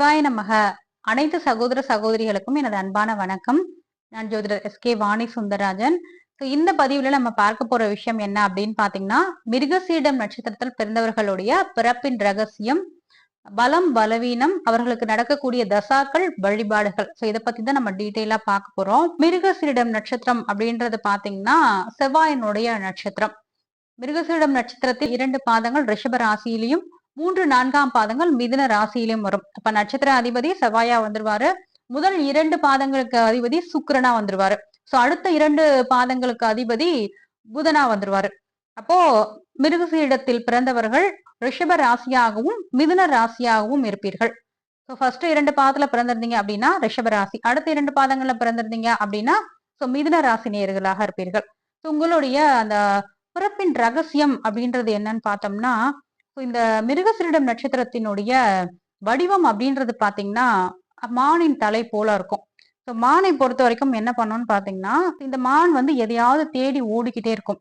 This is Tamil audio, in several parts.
சிவாய நமக. அனைத்து சகோதர சகோதரிகளுக்கும் எனது அன்பான வணக்கம். நான் ஜோதிடர் எஸ்.கே. வாணி சுந்தரராஜன். இந்த பதிவுல நம்ம பார்க்க போற விஷயம் என்ன அப்படின்னு பாத்தீங்கன்னா, மிருகசீரிடம் நட்சத்திரத்தில் பிறந்தவர்களுடைய பிறப்பின் ரகசியம், பலம் பலவீனம், அவர்களுக்கு நடக்கக்கூடிய தசாக்கள், வழிபாடுகள். இதை பத்தி தான் நம்ம டீட்டெயிலா பார்க்க போறோம். மிருகசீரிடம் நட்சத்திரம் அப்படின்றது பாத்தீங்கன்னா செவ்வாயினுடைய நட்சத்திரம். மிருகசீரிடம் நட்சத்திரத்தில் 2 பாதங்கள் ரிஷப ராசியிலையும் 3, 4ஆம் பாதங்கள் மிதுன ராசியிலும் வரும். அப்ப நட்சத்திர அதிபதி செவ்வாயா வந்துருவாரு. முதல் 2 பாதங்களுக்கு அதிபதி சுக்கிரனா வந்துருவாரு. அடுத்த 2 பாதங்களுக்கு அதிபதி புதனா வந்துருவாரு. அப்போ மிருகசீரிடத்தில் பிறந்தவர்கள் ரிஷப ராசியாகவும் மிதுன ராசியாகவும் இருப்பீர்கள். ஃபர்ஸ்ட் 2 பாதத்துல பிறந்திருந்தீங்க அப்படின்னா ரிஷப ராசி, அடுத்த 2 பாதங்கள்ல பிறந்திருந்தீங்க அப்படின்னா மிதுன ராசி நேயர்களாக இருப்பீர்கள். உங்களுடைய அந்த பிறப்பின் ரகசியம் அப்படின்றது என்னன்னு பார்த்தோம்னா, இந்த மிருகசீரிடம் நட்சத்திரத்தினுடைய வடிவம் அப்படின்றது பாத்தீங்கன்னா மானின் தலை போல இருக்கும். மானை பொறுத்த வரைக்கும் என்ன பண்ணணும்னு பாத்தீங்கன்னா, இந்த மான் வந்து எதையாவது தேடி ஓடிக்கிட்டே இருக்கும்.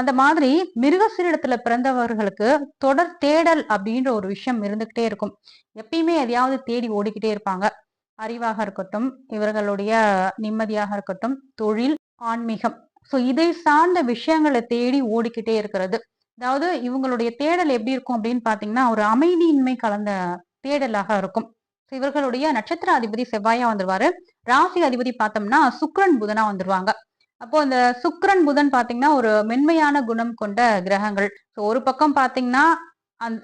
அந்த மாதிரி மிருகசீரிடத்துல பிறந்தவர்களுக்கு தொடர் தேடல் அப்படின்ற ஒரு விஷயம் இருந்துகிட்டே இருக்கும். எப்பயுமே எதையாவது தேடி ஓடிக்கிட்டே இருப்பாங்க. அறிவாக இருக்கட்டும், இவர்களுடைய நிம்மதியாக இருக்கட்டும், தொழில், ஆன்மீகம், இதை சார்ந்த விஷயங்களை தேடி ஓடிக்கிட்டே இருக்கிறது. அதாவது இவங்களுடைய தேடல் எப்படி இருக்கும் அப்படின்னு பாத்தீங்கன்னா, ஒரு அமைதியின்மை கலந்த தேடலாக இருக்கும். இவர்களுடைய நட்சத்திர அதிபதி செவ்வாயா வந்துருவாரு. ராசி அதிபதி பார்த்தோம்னா சுக்கிரன் புதனா வந்துருவாங்க. அப்போ இந்த சுக்கிரன் புதன் பாத்தீங்கன்னா ஒரு மென்மையான குணம் கொண்ட கிரகங்கள். ஒரு பக்கம் பாத்தீங்கன்னா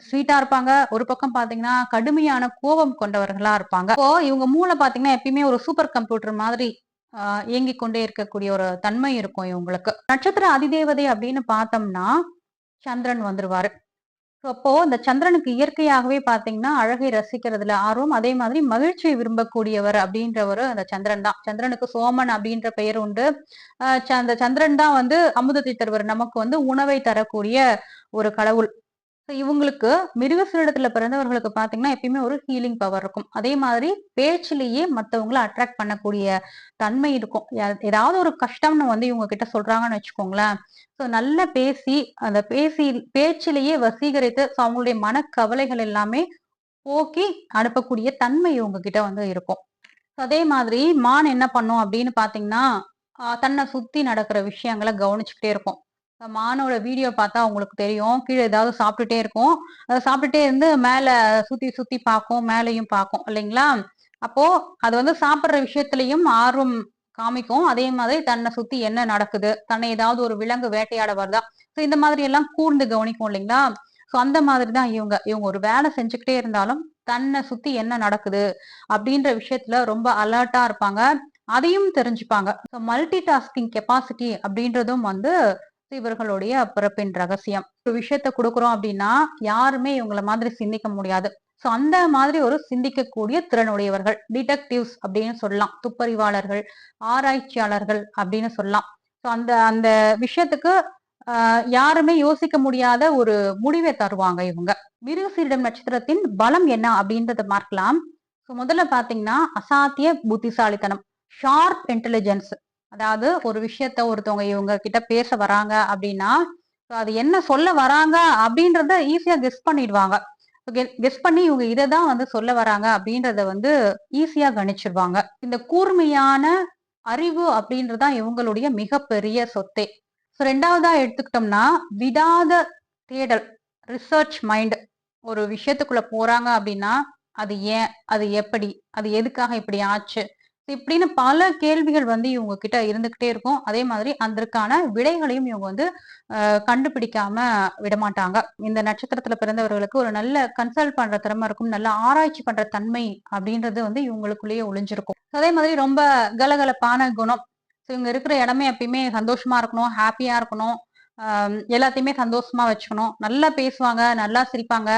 ஸ்வீட்டா இருப்பாங்க, ஒரு பக்கம் பாத்தீங்கன்னா கடுமையான கோபம் கொண்டவர்களா இருப்பாங்க. இப்போ இவங்க மூளை பாத்தீங்கன்னா எப்பயுமே ஒரு சூப்பர் கம்ப்யூட்டர் மாதிரி இயங்கிக் கொண்டே இருக்கக்கூடிய ஒரு தன்மை இருக்கும் இவங்களுக்கு. நட்சத்திர அதிதேவதை அப்படின்னு பார்த்தோம்னா சந்திரன் வந்துருவாரு. அப்போ இந்த சந்திரனுக்கு இயற்கையாகவே பாத்தீங்கன்னா அழகை ரசிக்கிறதுல ஆர்வம், அதே மாதிரி மகிழ்ச்சியை விரும்பக்கூடியவர் அப்படின்றவர் அந்த சந்திரன் தான். சந்திரனுக்கு சோமன் அப்படின்ற பெயர் உண்டு. அந்த சந்திரன் தான் வந்து அமுதத்தை தருவர், நமக்கு வந்து உணவை தரக்கூடிய ஒரு கடவுள். இவங்களுக்கு மிருகசீரிடத்துல பிறந்தவர்களுக்கு பாத்தீங்கன்னா எப்பயுமே ஒரு ஹீலிங் பவர் இருக்கும். அதே மாதிரி பேச்சிலேயே மத்தவங்களை அட்ராக்ட் பண்ணக்கூடிய தன்மை இருக்கும். ஏதாவது ஒரு கஷ்டம்னு வந்து இவங்க கிட்ட சொல்றாங்கன்னு வச்சுக்கோங்களேன், நல்லா பேசி அந்த பேச்சிலேயே வசீகரித்து அவங்களுடைய மனக்கவலைகள் எல்லாமே போக்கி அனுப்பக்கூடிய தன்மை இவங்க கிட்ட வந்து இருக்கும். அதே மாதிரி மான் என்ன பண்ணும் அப்படின்னு பாத்தீங்கன்னா, தன்னை சுத்தி நடக்கிற விஷயங்களை கவனிச்சுக்கிட்டே இருக்கும். மானோட வீடியோ பார்த்தா உங்களுக்கு தெரியும், கீழே ஏதாவது சாப்பிட்டுட்டே இருக்கும். அதை சாப்பிட்டுட்டே இருந்து மேல சுத்தி சுத்தி பார்க்கும், மேலையும் பார்க்கும் இல்லைங்களா? அப்போ அது வந்து சாப்பிடுற விஷயத்திலையும் ஆர்வம் காமிக்கும். அதே மாதிரி தன்னை சுத்தி என்ன நடக்குது, தன்னை ஏதாவது ஒரு விலங்கு வேட்டையாட வருதா, இந்த மாதிரி எல்லாம் கூர்ந்து கவனிக்கும் இல்லைங்களா? அந்த மாதிரிதான் இவங்க ஒரு வேலை செஞ்சுக்கிட்டே இருந்தாலும் தன்னை சுத்தி என்ன நடக்குது அப்படின்ற விஷயத்துல ரொம்ப அலர்ட்டா இருப்பாங்க. அதையும் தெரிஞ்சுப்பாங்க. மல்டி டாஸ்கிங் கெப்பாசிட்டி அப்படின்றதும் வந்து இவர்களுடைய பிறப்பின் ரகசியம். ஒரு விஷயத்த கொடுக்குறோம் அப்படின்னா யாருமே இவங்கள மாதிரி சிந்திக்க முடியாது. அந்த மாதிரி ஒரு சிந்திக்கக்கூடிய திறனுடையவர்கள், டிடெக்டிவ்ஸ் அப்படின்னு சொல்லலாம், துப்பறிவாளர்கள், ஆராய்ச்சியாளர்கள் அப்படின்னு சொல்லலாம். அந்த அந்த விஷயத்துக்கு யாருமே யோசிக்க முடியாத ஒரு முடிவை தருவாங்க இவங்க. மிருகசீரிடம் நட்சத்திரத்தின் பலம் என்ன அப்படின்றத பார்க்கலாம். முதல்ல பாத்தீங்கன்னா அசாத்திய புத்திசாலித்தனம், ஷார்ப் இன்டெலிஜென்ஸ். அதாவது ஒரு விஷயத்த ஒருத்தவங்க இவங்க கிட்ட பேச வராங்க அப்படின்னா அது என்ன சொல்ல வராங்க அப்படின்றத ஈஸியா கெஸ் பண்ணிடுவாங்க. கெஸ் பண்ணி இவங்க இதைதான் வந்து சொல்ல வராங்க அப்படின்றத வந்து ஈஸியா கணிச்சிருவாங்க. இந்த கூர்மையான அறிவு அப்படின்றதான் இவங்களுடைய மிகப்பெரிய சொத்தே. ரெண்டாவதா எடுத்துக்கிட்டோம்னா விடாத தேடல், ரிசர்ச் மைண்ட். ஒரு விஷயத்துக்குள்ள போறாங்க அப்படின்னா அது ஏன், அது எப்படி, அது எதுக்காக இப்படி ஆச்சு, இப்படின்னு பல கேள்விகள் வந்து இவங்க கிட்ட இருந்துகிட்டே இருக்கும். அதே மாதிரி அதற்கான விடைகளையும் இவங்க வந்து கண்டுபிடிக்காம விடமாட்டாங்க. இந்த நட்சத்திரத்துல பிறந்தவர்களுக்கு ஒரு நல்ல கன்சல்ட் பண்ற திறமை இருக்கும், நல்ல ஆராய்ச்சி பண்ற தன்மை அப்படின்றது வந்து இவங்களுக்குள்ளேயே ஒளிஞ்சிருக்கும். அதே மாதிரி ரொம்ப கலகலப்பான குணம். இவங்க இருக்கிற இடமே எப்பயுமே சந்தோஷமா இருக்கணும், ஹாப்பியா இருக்கணும், எல்லாத்தையுமே சந்தோஷமா வச்சுக்கணும். நல்லா பேசுவாங்க, நல்லா சிரிப்பாங்க.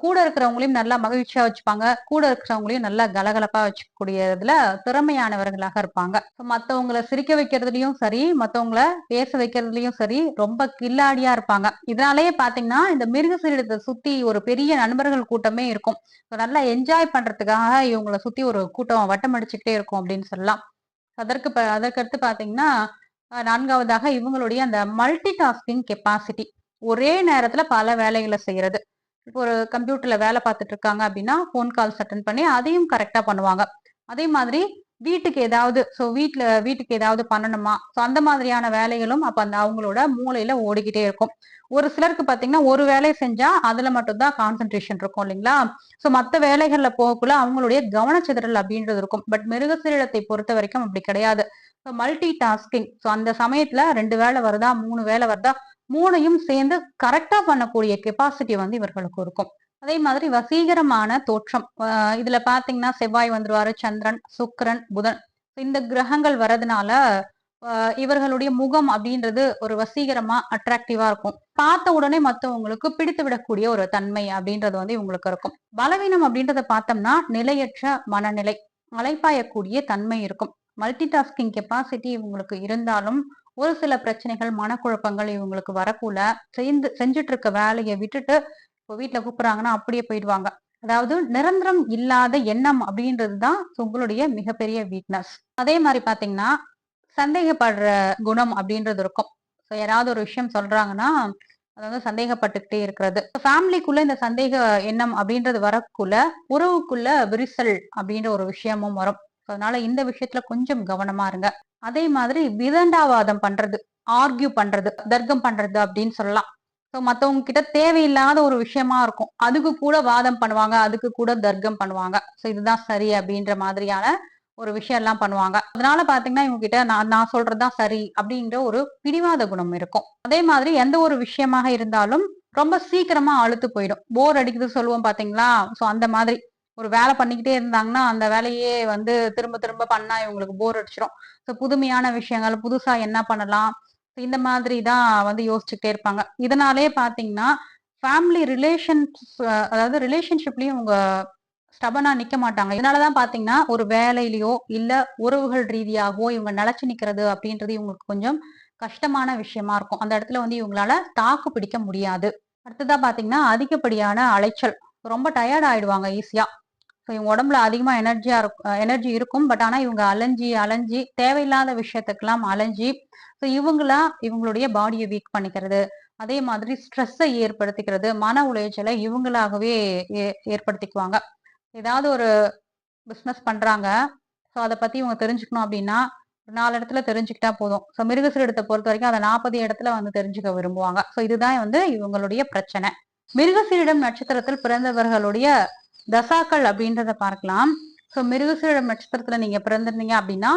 கூட இருக்கிறவங்களையும் நல்லா மகிழ்ச்சியா வச்சுப்பாங்க, கூட இருக்கிறவங்களையும் நல்லா கலகலப்பா வச்சுக்கூடியதுல திறமையானவர்களாக இருப்பாங்க. மத்தவங்களை சிரிக்க வைக்கிறதுலயும் சரி, மத்தவங்கள பேச வைக்கிறதுலயும் சரி ரொம்ப கில்லாடியா இருப்பாங்க. இதனாலேயே பாத்தீங்கன்னா இந்த மிருகசீரிடத்தை சுத்தி ஒரு பெரிய நண்பர்கள் கூட்டமே இருக்கும். நல்லா என்ஜாய் பண்றதுக்காக இவங்களை சுத்தி ஒரு கூட்டம் வட்டம் அடிச்சுக்கிட்டே இருக்கும் அப்படின்னு சொல்லலாம். அதற்கடுத்து பாத்தீங்கன்னா 4வதாக இவங்களுடைய அந்த மல்டி டாஸ்கிங் கெப்பாசிட்டி, ஒரே நேரத்துல பல வேலைகளை செய்யறது. இப்போ ஒரு கம்ப்யூட்டர்ல வேலை பார்த்துட்டு இருக்காங்க அப்படின்னா ஃபோன் கால்ஸ் அட்டன் பண்ணி அதையும் கரெக்டா பண்ணுவாங்க. அதே மாதிரி வீட்டுக்கு ஏதாவது வீட்டுக்கு ஏதாவது பண்ணணுமா? ஸோ அந்த மாதிரியான வேலைகளும் அப்ப அந்த அவங்களோட மூளையில ஓடிக்கிட்டே இருக்கும். ஒரு சிலருக்கு பார்த்தீங்கன்னா, ஒரு வேலைய செஞ்சா அதுல மட்டும் தான் கான்சன்ட்ரேஷன் இருக்கும் இல்லைங்களா? ஸோ மத்த வேலைகள்ல போகக்குள்ள அவங்களுடைய கவனச்சிதறல் அப்படின்றது இருக்கும். பட் மிருகசீரிடத்தை பொறுத்தவரைக்கும் அப்படி கிடையாது. So multi tasking. ஸோ அந்த சமயத்துல 2 வேலை வருதா, 3 வேலை வருதா, 3யும் சேர்ந்து கரெக்ட்டா பண்ணக்கூடிய கெப்பாசிட்டி வந்து இவர்களுக்கு இருக்கும். அதே மாதிரி வசீகரமான தோற்றம். இதுல பார்த்தீங்கன்னா, செவ்வாய் வந்துருவாரு, சந்திரன், சுக்கிரன், புதன். இந்த கிரகங்கள் வரதுனால, அ இவர்களுடைய முகம் அப்படின்றது ஒரு வசீகரமா, அட்ராக்டிவா இருக்கும். பார்த்த உடனே மத்தவங்களுக்கு பிடித்து விடக்கூடிய ஒரு தன்மை அப்படின்றது வந்து இவங்களுக்கு இருக்கும். பலவீனம் அப்படின்றத பார்த்தோம்னா, நிலையற்ற மனநிலை, அலைப்பாயக்கூடிய தன்மை இருக்கும். மல்டி டாஸ்கிங் கெப்பாசிட்டி இவங்களுக்கு இருந்தாலும், ஒரு சில பிரச்சனைகள், மனக்குழப்பங்கள் இவங்களுக்கு வரக்குள்ள, செஞ்சுட்டு இருக்க வேலைய விட்டுட்டு, இப்போ வீட்ல கூப்பிடுறாங்கன்னா அப்படியே போயிடுவாங்க. அதாவது நிரந்தரம் இல்லாத எண்ணம் அப்படின்றது தான் உங்களுடைய மிகப்பெரிய வீக்னஸ். அதே மாரி பார்த்தீங்கன்னா, சந்தேகப்படுற குணம் அப்படின்றது இருக்கும். ஸோ யாராவது ஒரு விஷயம் சொல்றாங்கன்னா, அத வந்து சந்தேகப்பட்டுக்கிட்டே இருக்கிறது. ஃபேமிலிக்குள்ள இந்த சந்தேக எண்ணம் அப்படின்றது வரக்குள்ள, உறவுக்குள்ள விரிசல் அப்படின்ற ஒரு விஷயமும் வரும். அதனால இந்த விஷயத்துல கொஞ்சம் கவனமா இருங்க. அதே மாதிரி விதண்டாவாதம் பண்றது, ஆர்க்யூ பண்றது, தர்க்கம் பண்றது அப்படின்னு சொல்லலாம். ஸோ மத்தவங்க கிட்ட தேவையில்லாத ஒரு விஷயமா இருக்கும். அதுக்கு கூட வாதம் பண்ணுவாங்க. அதுக்கு கூட தர்க்கம் பண்ணுவாங்க. ஸோ இதுதான் சரி அப்படின்ற மாதிரியான ஒரு விஷயம் எல்லாம் பண்ணுவாங்க. அதனால பாத்தீங்கன்னா, இவங்க கிட்ட நான் நான் சொல்றதுதான் சரி அப்படிங்கிற ஒரு பிடிவாத குணம் இருக்கும். அதே மாதிரி எந்த ஒரு விஷயமாக இருந்தாலும் ரொம்ப சீக்கிரமா அலுத்து போயிடும். போர் அடிக்குது சொல்லுவோம் பாத்தீங்களா? ஸோ அந்த மாதிரி ஒரு வேலை பண்ணிக்கிட்டே இருந்தாங்கன்னா, அந்த வேலையே வந்து திரும்ப திரும்ப பண்ணா இவங்களுக்கு போர் அடிச்சிரும். ஸோ புதுமையான விஷயங்கள், புதுசா என்ன பண்ணலாம்? இந்த மாதிரி தான் வந்து யோசிச்சுக்கிட்டே இருப்பாங்க. இதனாலேயே பார்த்தீங்கன்னா, ஃபேமிலி ரிலேஷன்ஸ் அதாவது ரிலேஷன்ஷிப்லயும் இவங்க ஸ்டபனா நிக்க மாட்டாங்க. இதனால தான் பார்த்தீங்கன்னா, ஒரு வேலையிலயோ, இல்ல உறவுகள் ரீதியாகவோ இவங்க நிலைச்சு நிக்கிறது அப்படின்றது இவங்களுக்கு கொஞ்சம் கஷ்டமான விஷயமா இருக்கும். அந்த இடத்துல வந்து இவங்களால தாக்கு பிடிக்க முடியாது. அடுத்ததா பார்த்தீங்கன்னா, அதிகப்படியான அலைச்சல். ரொம்ப டயர்ட் ஆயிடுவாங்க ஈஸியா. ஸோ இவங்க உடம்புல அதிகமா எனர்ஜி இருக்கும். பட் ஆனா இவங்க அலைஞ்சு, அலைஞ்சு தேவையில்லாத விஷயத்துக்கெல்லாம் அலைஞ்சு, ஸோ இவங்களுடைய பாடிய வீக் பண்ணிக்கிறது. அதே மாதிரி ஸ்ட்ரெஸ்ஸ ஏற்படுத்திக்கிறது. மன உளைச்சலை இவங்களாகவே ஏற்படுத்திக்குவாங்க. ஏதாவது ஒரு பிசினஸ் பண்றாங்க. ஸோ அத பத்தி இவங்க தெரிஞ்சுக்கணும் அப்படின்னா, ஒரு 4 இடத்துல தெரிஞ்சுக்கிட்டா போதும். ஸோ மிருகசீரிடத்த பொறுத்தவரைக்கும் அத 40 இடத்துல வந்து தெரிஞ்சுக்க விரும்புவாங்க. ஸோ இதுதான் வந்து இவங்களுடைய பிரச்சனை. மிருகசீரிடம் நட்சத்திரத்தில் பிறந்தவர்களுடைய தசாக்கள் அப்படின்றத பார்க்கலாம். ஸோ மிருகசீரிடம் நட்சத்திரத்துல நீங்க பிறந்திருந்தீங்க அப்படின்னா,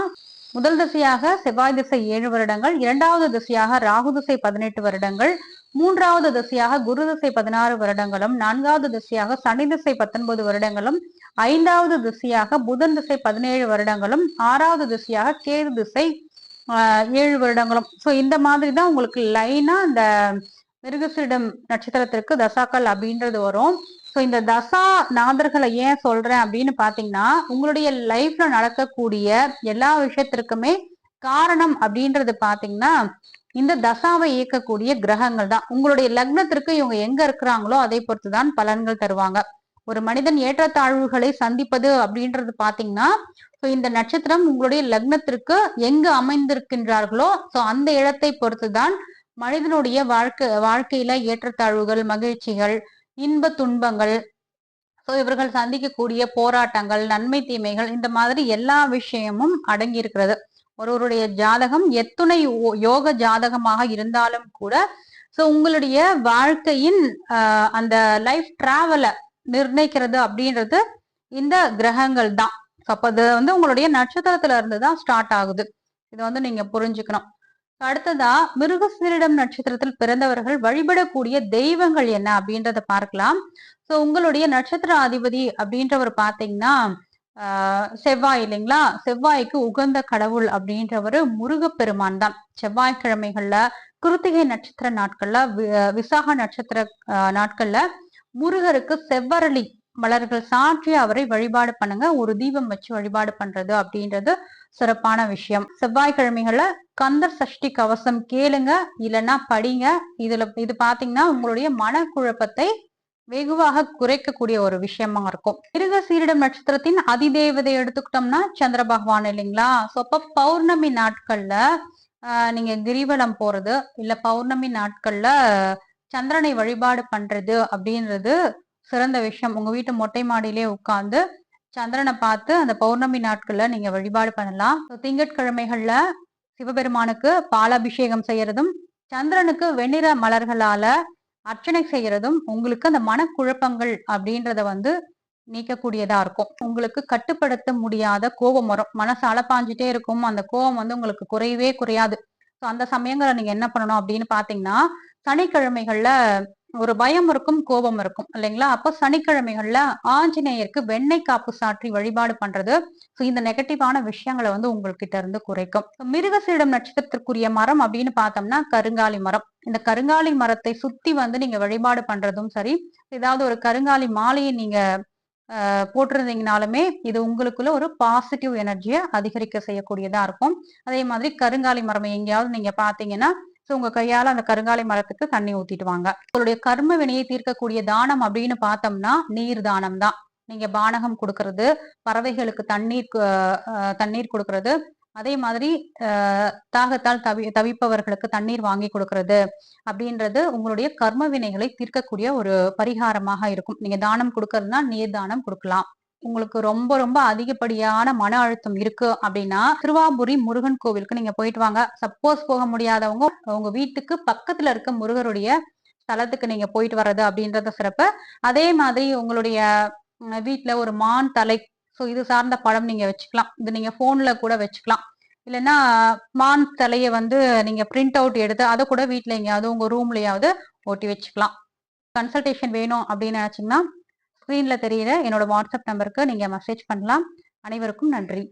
முதல் திசையாக செவ்வாய் திசை 7 வருடங்கள், 2வது திசையாக ராகு திசை 18 வருடங்கள், 3வது திசையாக குரு திசை 16 வருடங்களும், 4வது திசையாக சனி திசை 19 வருடங்களும், 5வது திசையாக புதன் திசை 17 வருடங்களும், 6வது திசையாக கேது திசை 7 வருடங்களும். ஸோ இந்த மாதிரி தான் உங்களுக்கு லைனா இந்த மிருகசீரிடம் நட்சத்திரத்திற்கு தசாக்கள் அப்படின்றது வரும். ஸோ இந்த தசா நாதர்களை ஏன் சொல்றேன் அப்படின்னு பாத்தீங்கன்னா, உங்களுடைய லைஃப்ல நடக்கக்கூடிய எல்லா விஷயத்திற்குமே காரணம் அப்படின்றது பாத்தீங்கன்னா, இந்த தசாவை இயக்கக்கூடிய கிரகங்கள் தான். உங்களுடைய லக்னத்திற்கு இவங்க எங்க இருக்கிறாங்களோ அதை பொறுத்துதான் பலன்கள் தருவாங்க. ஒரு மனிதன் ஏற்றத்தாழ்வுகளை சந்திப்பது அப்படின்றது பாத்தீங்கன்னா, இந்த நட்சத்திரம் உங்களுடைய லக்னத்திற்கு எங்கு அமைந்திருக்கின்றார்களோ சோ அந்த இடத்தை பொறுத்துதான் மனிதனுடைய வாழ்க்கையில ஏற்றத்தாழ்வுகள், மகிழ்ச்சிகள், இன்ப துன்பங்கள், சோ இவர்கள் சந்திக்கக்கூடிய போராட்டங்கள், நன்மை தீமைகள் இந்த மாதிரி எல்லா விஷயமும் அடங்கி இருக்கிறது. ஒருவருடைய ஜாதகம் எத்துணை யோக ஜாதகமாக இருந்தாலும் கூட சோ உங்களுடைய வாழ்க்கையின் அந்த லைஃப் டிராவல நிர்ணயிக்கிறது அப்படின்றது இந்த கிரகங்கள் தான். அப்ப அது வந்து உங்களுடைய நட்சத்திரத்துல இருந்து தான் ஸ்டார்ட் ஆகுது. இதை வந்து நீங்க புரிஞ்சுக்கணும். அடுத்ததா மிருகசீரிடம் நட்சத்திரத்தில் பிறந்தவர்கள் வழிபடக்கூடிய தெய்வங்கள் என்ன அப்படின்றத பார்க்கலாம். சோ உங்களுடைய நட்சத்திர அதிபதி அப்படின்றவர் பாத்தீங்கன்னா செவ்வாய் இல்லைங்களா? செவ்வாய்க்கு உகந்த கடவுள் அப்படின்றவர் முருகப்பெருமான் தான். செவ்வாய்க்கிழமைகள்ல, கிருத்திகை நட்சத்திர நாட்கள்ல, விசாக நட்சத்திர நாட்கள்ல முருகருக்கு செவ்வரளி மலர்கள் சாற்றி அவரை வழிபாடு பண்ணுங்க. ஒரு தீபம் வச்சு வழிபாடு பண்றது அப்படின்றது சிறப்பான விஷயம். செவ்வாய்க்கிழமைகள்ல கந்தர் சஷ்டி கவசம் கேளுங்க, இல்லைன்னா படிங்க. இது பாத்தீங்கன்னா உங்களுடைய மனக்குழப்பத்தை வெகுவாக குறைக்கக்கூடிய ஒரு விஷயமா இருக்கும். மிருக சீரிடம் நட்சத்திரத்தின் அதிதேவதை எடுத்துக்கிட்டோம்னா சந்திர பகவான் இல்லைங்களா? சோ அப்ப பௌர்ணமி நாட்கள்ல நீங்க கிரிவலம் போறது, இல்ல பௌர்ணமி நாட்கள்ல சந்திரனை வழிபாடு பண்றது அப்படின்றது சிறந்த விஷயம். உங்க வீட்டு மொட்டை மாடியிலே உட்கார்ந்து சந்திரனை பார்த்து அந்த பௌர்ணமி நாட்கள்ல நீங்க வழிபாடு பண்ணலாம். திங்கட்கிழமைகள்ல சிவபெருமானுக்கு பாலாபிஷேகம் செய்யறதும், சந்திரனுக்கு வெண்ணிற மலர்களால அர்ச்சனை செய்யறதும் உங்களுக்கு அந்த மனக்குழப்பங்கள் அப்படின்றத வந்து நீக்கக்கூடியதா இருக்கும். உங்களுக்கு கட்டுப்படுத்த முடியாத கோபம் வரும். மனசு அலப்பாஞ்சிட்டே இருக்கும். அந்த கோபம் வந்து உங்களுக்கு குறையவே குறையாது. ஸோ அந்த சமயங்களை நீங்க என்ன பண்ணணும் அப்படின்னு பாத்தீங்கன்னா, சனிக்கிழமைகள்ல ஒரு பயம் இருக்கும், கோபம் இருக்கும் இல்லைங்களா? அப்போ சனிக்கிழமைகள்ல ஆஞ்சநேயருக்கு வெண்ணெய் காப்பு சாற்றி வழிபாடு பண்றது இந்த நெகட்டிவான விஷயங்களை வந்து உங்ககிட்ட இருந்து குறைக்கும். மிருகசீடம் நட்சத்திரத்திற்குரிய மரம் அப்படின்னு பார்த்தோம்னா கருங்காலி மரம். இந்த கருங்காலி மரத்தை சுத்தி வந்து நீங்க வழிபாடு பண்றதும் சரி, ஏதாவது ஒரு கருங்காலி மாலையை நீங்க போட்டிருந்தீங்கனாலுமே இது உங்களுக்குள்ள ஒரு பாசிட்டிவ் எனர்ஜியை அதிகரிக்க செய்யக்கூடியதா இருக்கும். அதே மாதிரி கருங்காலி மரம் எங்கேயாவது நீங்க பாத்தீங்கன்னா உங்க கையால அந்த கருங்காலி மரத்துக்கு தண்ணி ஊத்திட்டு வாங்க. உங்களுடைய கர்ம வினையை தீர்க்கக்கூடிய தானம் அப்படின்னு பார்த்தோம்னா நீர் தானம் தான். நீங்க பானகம் கொடுக்கறது, பறவைகளுக்கு தண்ணீர் கொடுக்கறது, அதே மாதிரி தாகத்தால் தவிப்பவர்களுக்கு தண்ணீர் வாங்கி கொடுக்கறது அப்படின்றது உங்களுடைய கர்ம வினைகளை தீர்க்கக்கூடிய ஒரு பரிகாரமாக இருக்கும். நீங்க தானம் கொடுக்கறதுனா நீர் தானம் கொடுக்கலாம். உங்களுக்கு ரொம்ப ரொம்ப அதிகப்படியான மன அழுத்தம் இருக்கு அப்படின்னா திருவாபுரி முருகன் கோவிலுக்கு நீங்க போயிட்டு வாங்க. சப்போஸ் போக முடியாதவங்க உங்க வீட்டுக்கு பக்கத்துல இருக்க முருகருடைய ஸ்தலத்துக்கு நீங்க போயிட்டு வர்றது அப்படின்றத சிறப்பு. அதே மாதிரி உங்களுடைய வீட்டுல ஒரு மான் தலை இது சார்ந்த படம் நீங்க வச்சுக்கலாம். இது நீங்க போன்ல கூட வச்சுக்கலாம். இல்லைன்னா மான் தலையை வந்து நீங்க பிரிண்ட் அவுட் எடுத்து அதை கூட வீட்டுல எங்கேயாவது உங்க ரூம்லயாவது ஒட்டி வச்சுக்கலாம். கன்சல்டேஷன் வேணும் அப்படின்னு நினைச்சீங்கன்னா ஸ்கிரீன்ல தெரியுற என்னோட வாட்ஸ்அப் நம்பருக்கு நீங்க மெசேஜ் பண்ணலாம். அனைவருக்கும் நன்றி.